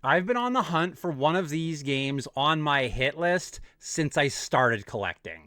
I've been on the hunt for one of these games on my hit list since I started collecting.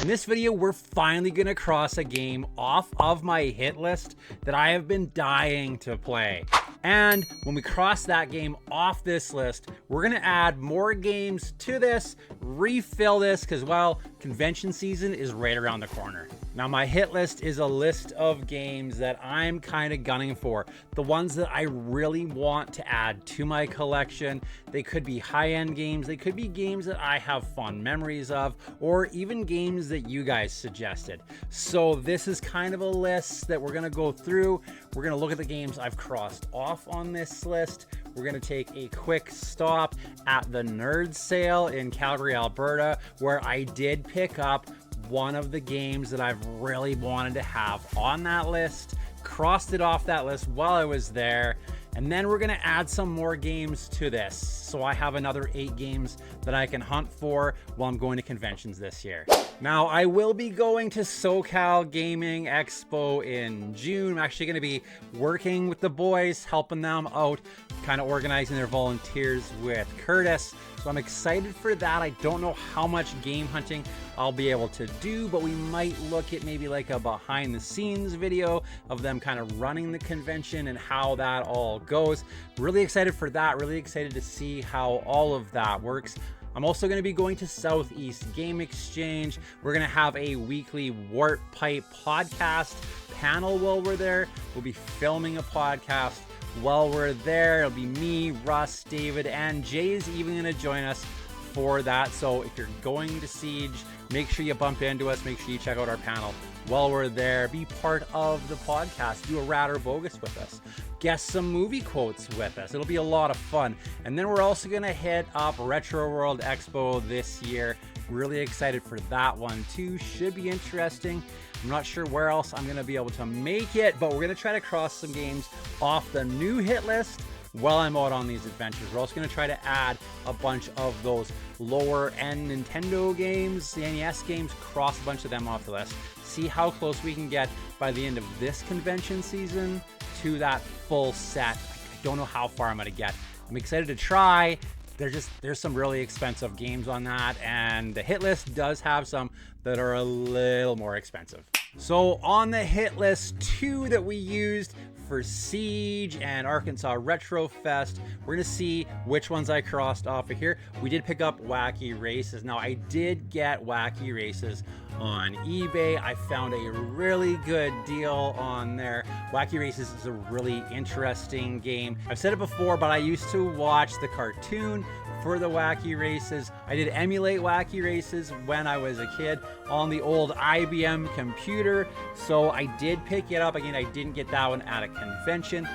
In this video, we're finally gonna cross a game off of my hit list that I have been dying to play. And when we cross that game off this list, we're gonna add more games to this, refill this, because, well, convention season is right around the corner. Now, my hit list is a list of games that I'm kind of gunning for. The ones that I really want to add to my collection. They could be high-end games. They could be games that I have fond memories of, or even games that you guys suggested. So this is kind of a list that we're gonna go through. We're gonna look at the games I've crossed off on this list. We're gonna take a quick stop at the Nerd Sale in Calgary, Alberta, where I did pick up one of the games that I've really wanted to have on that list, crossed it off that list while I was there, and then we're gonna add some more games to this. So I have another 8 games that I can hunt for while I'm going to conventions this year. Now, I will be going to SoCal Gaming Expo in June. I'm actually gonna be working with the boys, helping them out, kind of organizing their volunteers with Curtis. So I'm excited for that. I don't know how much game hunting I'll be able to do, but we might look at maybe like a behind the scenes video of them kind of running the convention and how that all goes. Really excited for that. Really excited to see how all of that works. I'm also going to be going to Southeast Game Exchange. We're going to have a weekly Warp Pipe podcast panel while we're there. We'll be filming a podcast while we're there. It'll be me, Russ, David, and Jay is even going to join us for that. So if you're going to Siege, make sure you bump into us. Make sure you check out our panel while we're there. Be part of the podcast. Do a Rad or Bogus with us. Guess some movie quotes with us. It'll be a lot of fun. And then we're also going to hit up Retro World Expo this year. Really excited for that one too. Should be interesting. I'm not sure where else I'm going to be able to make it, but we're going to try to cross some games off the new hit list while I'm out on these adventures. We're also going to try to add a bunch of those lower end Nintendo games, the NES games, cross a bunch of them off the list. See how close we can get by the end of this convention season to that full set. I don't know how far I'm going to get. I'm excited to try. There's some really expensive games on that, and the hit list does have some that are a little more expensive. So on the hit list, 2 that we used for Siege and Arkansas Retro Fest, we're gonna see which ones I crossed off of here. We did pick up Wacky Races. Now, I did get Wacky Races on eBay. I found a really good deal on there. Wacky Races is a really interesting game. I've said it before, but I used to watch the cartoon for the Wacky Races. I did emulate Wacky Races when I was a kid on the old IBM computer, so I did pick it up. Again, I didn't get that one at a convention.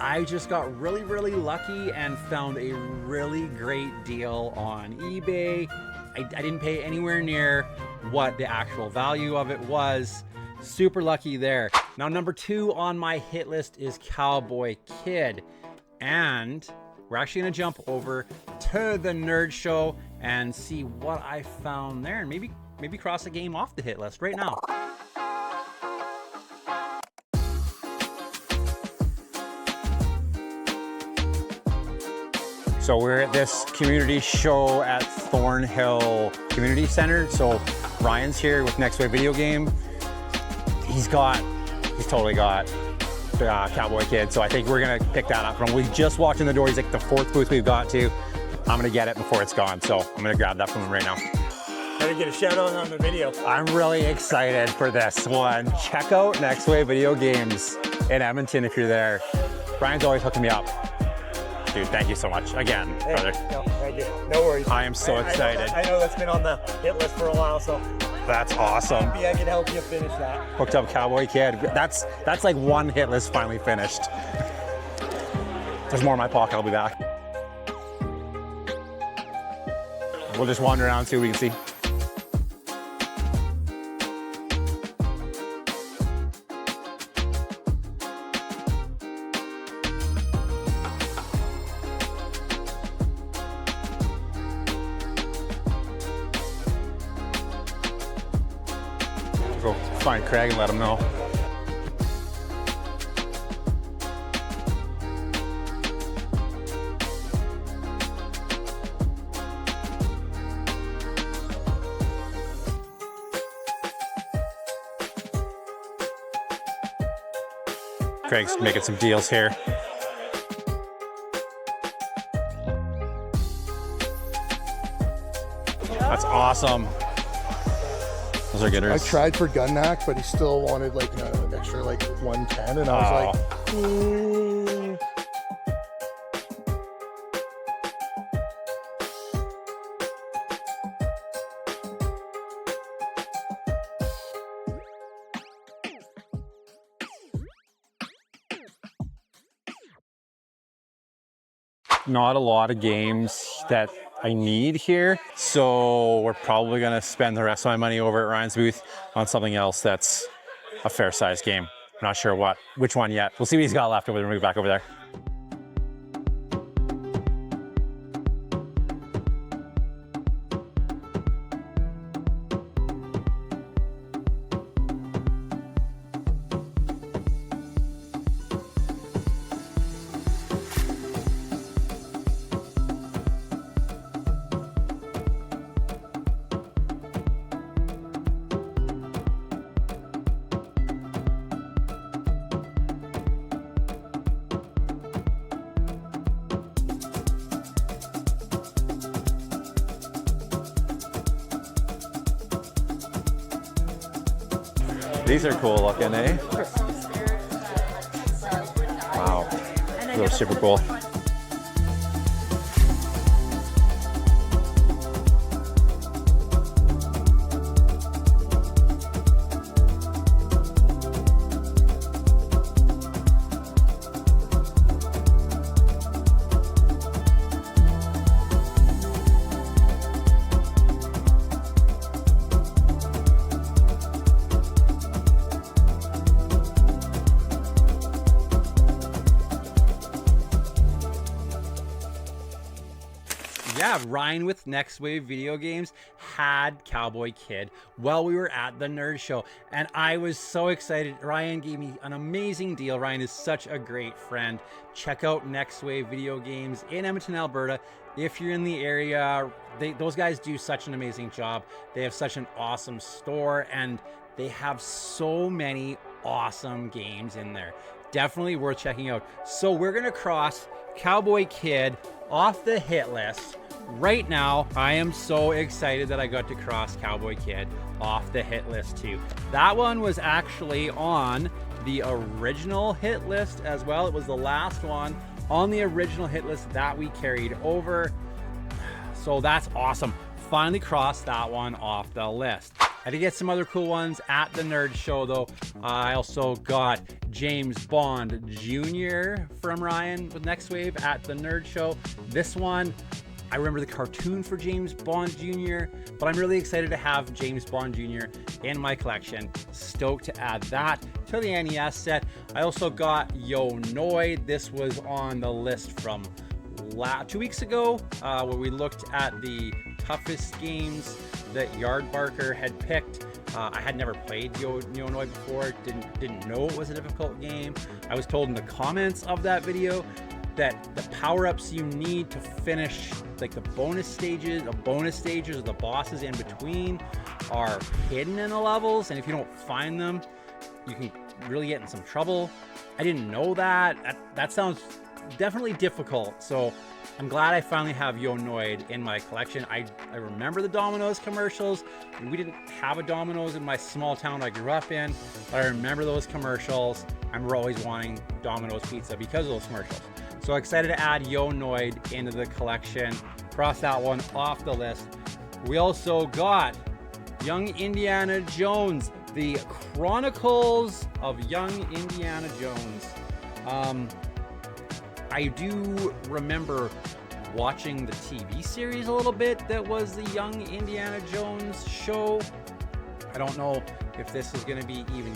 I just got really, really lucky and found a really great deal on eBay. I didn't pay anywhere near what the actual value of it was. Super lucky there. Now, number 2 on my hit list is Cowboy Kid, and we're actually gonna jump over to the Nerd Show and see what I found there, and maybe cross a game off the hit list right now. So we're at this community show at Thornhill Community Center. So Ryan's here with Next Wave Video Game. He's totally got Cowboy Kid, so I think we're gonna pick that up from. We just walked in the door. He's like the 4th booth we've got to. I'm gonna get it before it's gone, so I'm gonna grab that from him right now. Gotta get a shout out on the video. I'm really excited for this one. Check out Next Wave Video Games in Edmonton if you're there. Brian's always hooking me up. Dude, thank you so much again, brother. No, thank you. No worries. I am so excited. I know that's been on the hit list for a while, so that's awesome. maybe I can help you finish that. Hooked up Cowboy Kid. That's like one hit list finally finished. There's more in my pocket. I'll be back. We'll just wander around and see what we can see. Go find Craig and let him know. Craig's making some deals here. That's awesome. Those are gooders. I tried for gun knack, but he still wanted like an extra like 110, and I was like, Not a lot of games that I need here, so we're probably gonna spend the rest of my money over at Ryan's booth on something else that's a fair sized game. I'm not sure which one yet. We'll see what he's got left over there when we go back over there. These are cool looking, eh? Wow, those are super cool. Yeah, Ryan with Next Wave Video Games had Cowboy Kid while we were at the Nerd Show, and I was so excited. Ryan gave me an amazing deal. Ryan is such a great friend. Check out Next Wave Video Games in Edmonton, Alberta. If you're in the area, those guys do such an amazing job. They have such an awesome store, and they have so many awesome games in there. Definitely worth checking out. So we're gonna cross Cowboy Kid off the hit list. Right now, I am so excited that I got to cross Cowboy Kid off the hit list too. That one was actually on the original hit list as well. It was the last one on the original hit list that we carried over. So that's awesome. Finally crossed that one off the list. I did get some other cool ones at the Nerd Show though. I also got James Bond Jr. from Ryan with Next Wave at the Nerd Show. This one, I remember the cartoon for James Bond Jr., but I'm really excited to have James Bond Jr. in my collection. Stoked to add that to the NES set. I also got Yo Noid. This was on the list from 2 weeks ago where we looked at the toughest games that Yardbarker had picked. I had never played Yo Noid before, didn't know it was a difficult game. I was told in the comments of that video that the power-ups you need to finish like the bonus stages or the bosses in between are hidden in the levels, and if you don't find them, you can really get in some trouble. I didn't know that. That sounds definitely difficult, so I'm glad I finally have Yo Noid in my collection. I remember the Domino's commercials. We didn't have a Domino's in my small town I grew up in, but I remember those commercials. I remember always wanting Domino's pizza because of those commercials. So excited to add Yo Noid into the collection. Cross that one off the list. We also got Young Indiana Jones, the Chronicles of Young Indiana Jones. I do remember watching the TV series a little bit that was the Young Indiana Jones show. I don't know if this is going to be even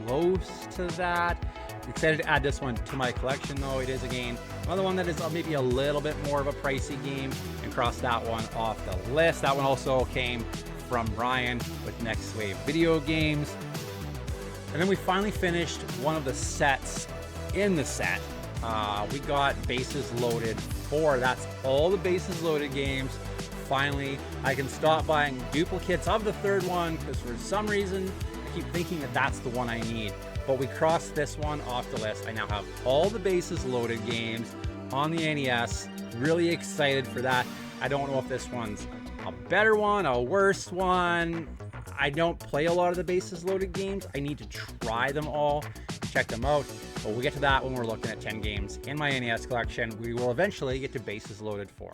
close to that. Excited to add this one to my collection though. It is again another one that is maybe a little bit more of a pricey game, and cross that one off the list. That one also came from Ryan with Next Wave Video Games. And then we finally finished one of the sets in the set. We got Bases Loaded 4. That's all the Bases Loaded games. Finally, I can stop buying duplicates of the third one because for some reason I keep thinking that that's the one I need. but we crossed this one off the list. I now have all the bases loaded games on the NES. Really excited for that. I don't know if this one's a better one, a worse one. I don't play a lot of the bases loaded games. I need to try them all, check them out. But we'll get to that when we're looking at 10 games in my NES collection. We will eventually get to bases loaded 4.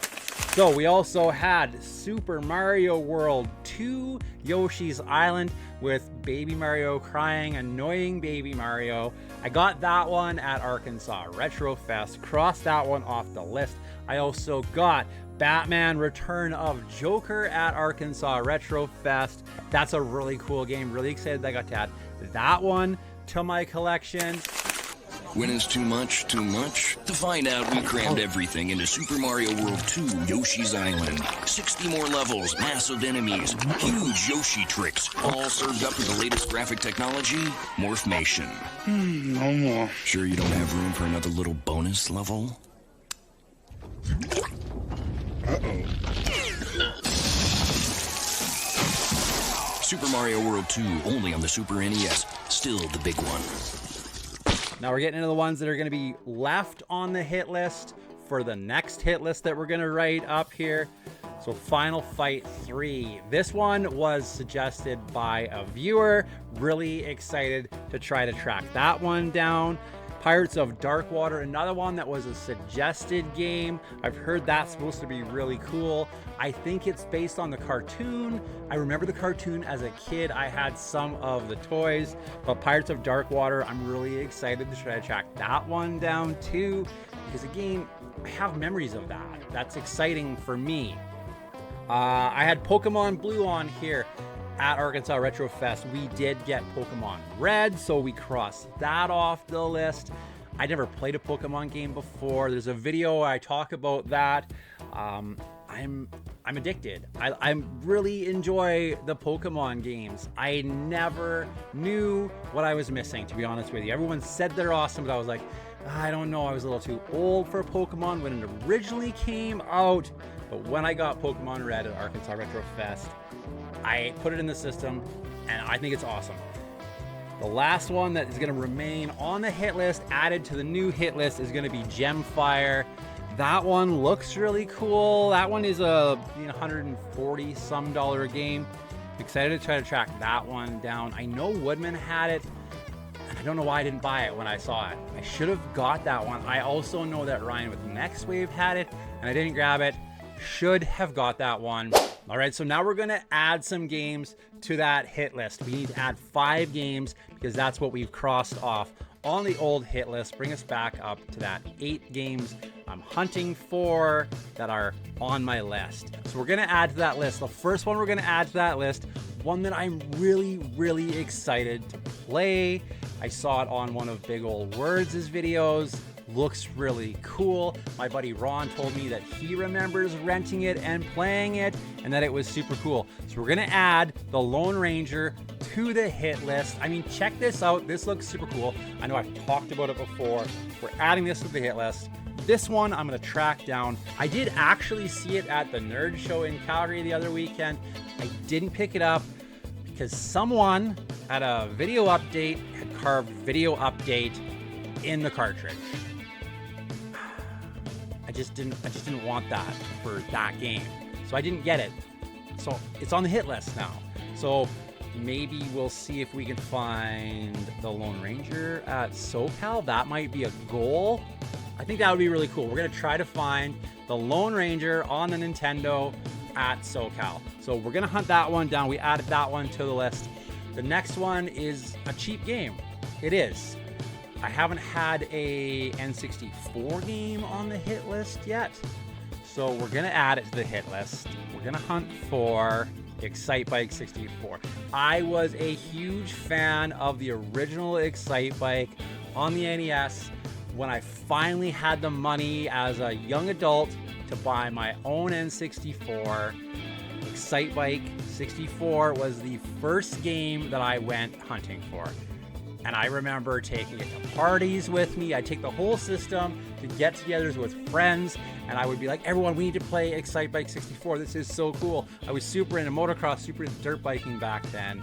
So we also had Super Mario World 2, Yoshi's Island with Baby Mario crying, annoying Baby Mario. I got that one at Arkansas Retro Fest, crossed that one off the list. I also got Batman Return of Joker at Arkansas Retro Fest. That's a really cool game. Really excited that I got to add that one to my collection. When is too much too much? To find out, we crammed everything into Super Mario World 2 Yoshi's Island. 60 more levels, massive enemies, huge Yoshi tricks, all served up with the latest graphic technology, Morphmation. No more. Sure you don't have room for another little bonus level? Super Mario World 2, only on the Super NES. Still the big one. Now we're getting into the ones that are going to be left on the hit list for the next hit list that we're going to write up here. So Final Fight 3. This one was suggested by a viewer. Really excited to try to track that one down. Pirates of Dark Water, another one that was a suggested game. I've heard that's supposed to be really cool. I think it's based on the cartoon. I remember the cartoon as a kid. I had some of the toys, but Pirates of Dark Water, I'm really excited to try to track that one down too, because again, I have memories of that. That's exciting for me. I had Pokemon Blue on here at Arkansas Retro Fest. We did get Pokemon Red, so we crossed that off the list. I never played a Pokemon game before. There's a video I talk about that. I'm addicted. I really enjoy the Pokemon games. I never knew what I was missing, to be honest with you. Everyone said they're awesome, but I was like, I don't know. I was a little too old for Pokemon when it originally came out. But when I got Pokemon Red at Arkansas Retro Fest, I put it in the system, and I think it's awesome. The last one that is going to remain on the hit list, added to the new hit list, is going to be Gemfire. That one looks really cool. That one is a $140 some game. Excited to try to track that one down. I know Woodman had it, and I don't know why I didn't buy it when I saw it. I should have got that one. I also know that Ryan with Next Wave had it, and I didn't grab it. Should have got that one. All right, so now we're going to add some games to that hit list. We need to add 5 games because that's what we've crossed off on the old hit list. Bring us back up to that 8 games I'm hunting for that are on my list. So we're going to add to that list. The first one we're going to add to that list, one that I'm really, really excited to play. I saw it on one of Big Old Words' videos. Looks really cool. My buddy Ron told me that he remembers renting it and playing it and that it was super cool. So we're gonna add the Lone Ranger to the hit list. I mean, check this out. This looks super cool. I know I've talked about it before. We're adding this to the hit list. This one I'm gonna track down. I did actually see it at the Nerd Show in Calgary the other weekend. I didn't pick it up because someone at a video update had carved video update in the cartridge. I just didn't want that for that game. So I didn't get it. So it's on the hit list now. So maybe we'll see if we can find the Lone Ranger at SoCal. That might be a goal. I think that would be really cool. We're gonna try to find the Lone Ranger on the Nintendo at SoCal. So we're gonna hunt that one down. We added that one to the list. The next one is a cheap game. It is. I haven't had a N64 game on the hit list yet, so we're gonna add it to the hit list. We're gonna hunt for Excitebike 64. I was a huge fan of the original Excitebike on the NES. When I finally had the money as a young adult to buy my own N64, Excitebike 64 was the first game that I went hunting for. And I remember taking it to parties with me. I'd take the whole system to get-togethers with friends, and I would be like, everyone, we need to play Excitebike 64. This is so cool. I was super into motocross, super into dirt biking back then,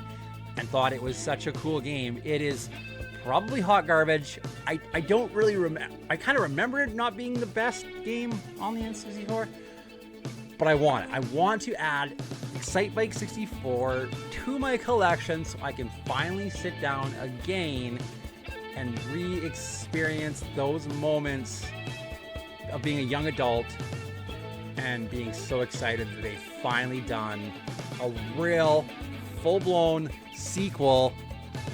and thought it was such a cool game. It is probably hot garbage. I don't really remember. I kind of remember it not being the best game on the N64, but I want it. I want to add Excitebike 64 to my collection so I can finally sit down again and re-experience those moments of being a young adult and being so excited that they've finally done a real full-blown sequel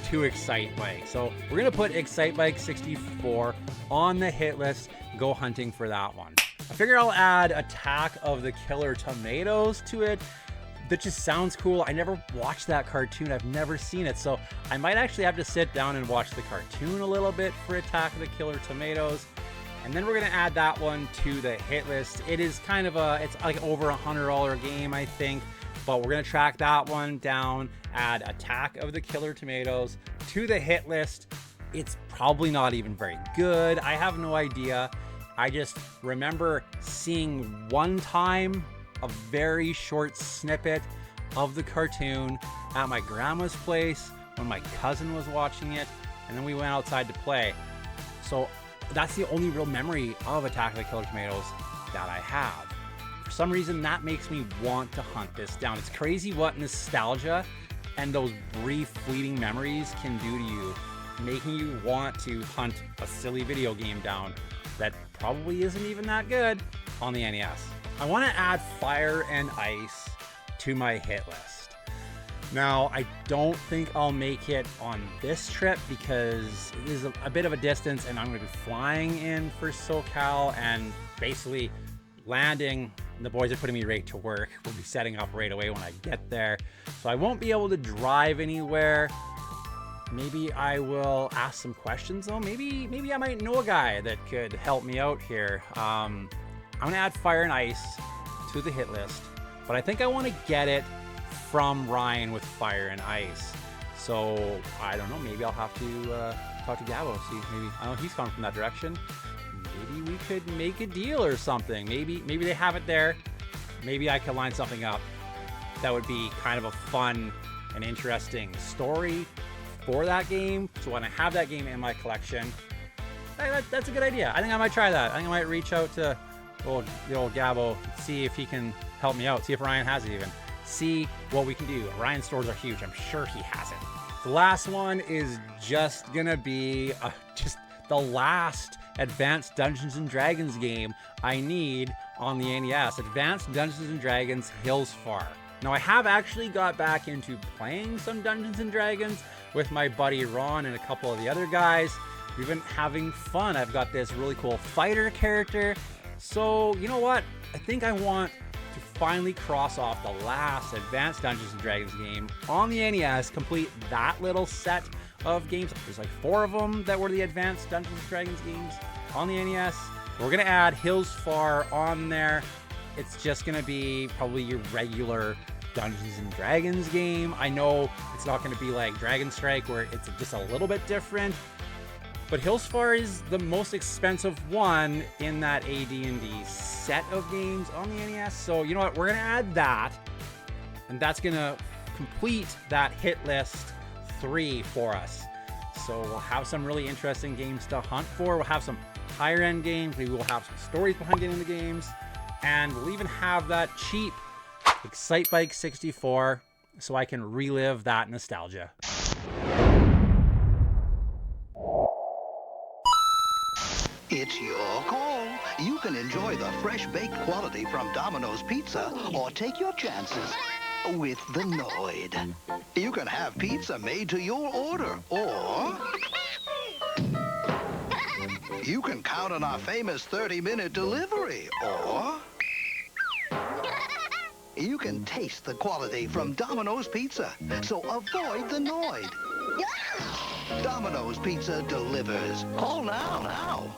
to Excitebike. So we're gonna put Excitebike 64 on the hit list, go hunting for that one. I figure I'll add Attack of the Killer Tomatoes to it. That just sounds cool. I never watched that cartoon. I've never seen it. So I might actually have to sit down and watch the cartoon a little bit for Attack of the Killer Tomatoes. And then we're gonna add that one to the hit list. It is kind of it's like over $100 game, I think. But we're gonna track that one down, add Attack of the Killer Tomatoes to the hit list. It's probably not even very good. I have no idea. I just remember seeing one time a very short snippet of the cartoon at my grandma's place when my cousin was watching it, and then we went outside to play. So that's the only real memory of Attack of the Killer Tomatoes that I have. For some reason, that makes me want to hunt this down. It's crazy what nostalgia and those brief fleeting memories can do to you, making you want to hunt a silly video game down that probably isn't even that good on the NES. I want to add Fire and Ice to my hit list. Now, I don't think I'll make it on this trip because it is a bit of a distance and I'm going to be flying in for SoCal and basically landing. The boys are putting me right to work. We'll be setting up right away when I get there. So I won't be able to drive anywhere. Maybe I will ask some questions though. Maybe I might know a guy that could help me out here. I'm gonna add Fire and Ice to the hit list, but I think I want to get it from Ryan with Fire and Ice. So I don't know, maybe I'll have to talk to Gabo, see, maybe, I know he's coming from that direction. Maybe we could make a deal or something. Maybe they have it there. Maybe I could line something up. That would be kind of a fun and interesting story for that game. So when I have that game in my collection, that's a good idea. I think I might try that. I think I might reach out to the old Gabo, see if he can help me out, see if Ryan has it even. See what we can do. Ryan's stores are huge. I'm sure he has it. The last one is just gonna be just the last Advanced Dungeons & Dragons game I need on the NES. Advanced Dungeons & Dragons Hills Far. Now I have actually got back into playing some Dungeons & Dragons with my buddy Ron and a couple of the other guys. We've been having fun. I've got this really cool fighter character. So, you know what? I think I want to finally cross off the last Advanced Dungeons & Dragons game on the NES, complete that little set of games. There's like 4 of them that were the Advanced Dungeons & Dragons games on the NES. We're gonna add Hills Far on there. It's just gonna be probably your regular Dungeons & Dragons game. I know it's not gonna be like Dragon Strike where it's just a little bit different, but Hills Far is the most expensive one in that AD&D set of games on the NES. So you know what, we're gonna add that, and that's gonna complete that hit list 3 for us. So we'll have some really interesting games to hunt for. We'll have some higher end games. Maybe we'll have some stories behind getting the games, and we'll even have that cheap Excitebike 64 so I can relive that nostalgia. It's your call. You can enjoy the fresh baked quality from Domino's Pizza or take your chances with the Noid. You can have pizza made to your order, or you can count on our famous 30-minute delivery, or you can taste the quality from Domino's Pizza, so avoid the Noid. Domino's Pizza delivers. Call now.